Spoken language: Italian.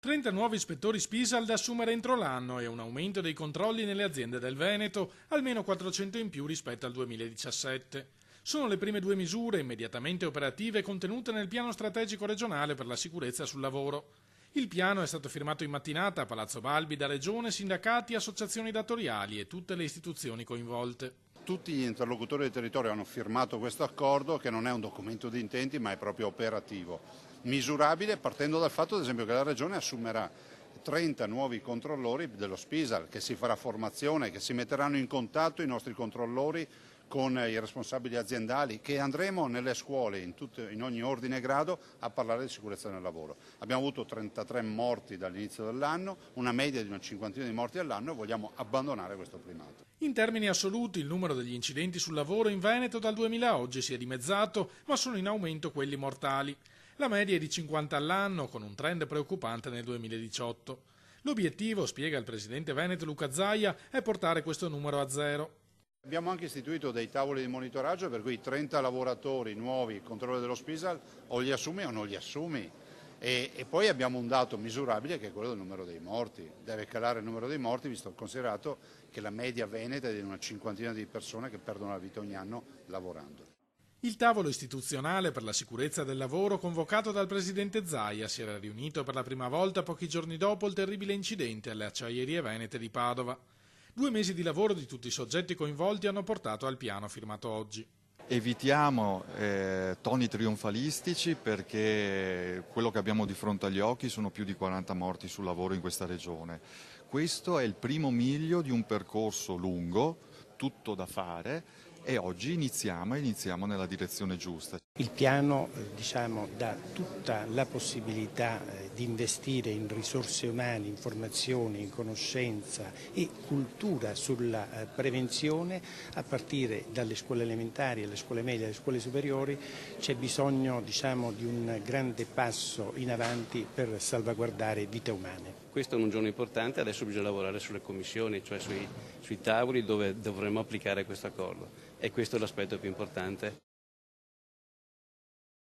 30 nuovi ispettori Spisal da assumere entro l'anno e un aumento dei controlli nelle aziende del Veneto, almeno 400 in più rispetto al 2017. Sono le prime due misure immediatamente operative contenute nel piano strategico regionale per la sicurezza sul lavoro. Il piano è stato firmato in mattinata a Palazzo Balbi da Regione, sindacati, associazioni datoriali e tutte le istituzioni coinvolte. Tutti gli interlocutori del territorio hanno firmato questo accordo che non è un documento di intenti ma è proprio operativo, misurabile partendo dal fatto ad esempio che la Regione assumerà 30 nuovi controllori dello Spisal, che si farà formazione, che si metteranno in contatto i nostri controllori con i responsabili aziendali, che andremo nelle scuole in ogni ordine e grado a parlare di sicurezza nel lavoro. Abbiamo avuto 33 morti dall'inizio dell'anno, una media di una cinquantina di morti all'anno e vogliamo abbandonare questo primato. In termini assoluti il numero degli incidenti sul lavoro in Veneto dal 2000 a oggi si è dimezzato, ma sono in aumento quelli mortali. La media è di 50 all'anno, con un trend preoccupante nel 2018. L'obiettivo, spiega il presidente veneto Luca Zaia, è portare questo numero a zero. Abbiamo anche istituito dei tavoli di monitoraggio per cui 30 lavoratori nuovi, controllori dello Spisal, o li assumi o non li assumi. E poi abbiamo un dato misurabile che è quello del numero dei morti. Deve calare il numero dei morti, visto considerato che la media veneta è di una cinquantina di persone che perdono la vita ogni anno lavorando. Il tavolo istituzionale per la sicurezza del lavoro convocato dal presidente Zaia si era riunito per la prima volta pochi giorni dopo il terribile incidente alle acciaierie venete di Padova. 2 mesi di lavoro di tutti i soggetti coinvolti hanno portato al piano firmato oggi. Evitiamo toni trionfalistici perché quello che abbiamo di fronte agli occhi sono più di 40 morti sul lavoro in questa regione. Questo è il primo miglio di un percorso lungo, tutto da fare, e oggi iniziamo nella direzione giusta. Il piano dà tutta la possibilità di investire in risorse umane, in formazione, in conoscenza e cultura sulla prevenzione a partire dalle scuole elementari, alle scuole medie, alle scuole superiori. C'è bisogno di un grande passo in avanti per salvaguardare vite umane. Questo è un giorno importante, adesso bisogna lavorare sulle commissioni, cioè sui tavoli dove dovremo applicare questo accordo, e questo è l'aspetto più importante.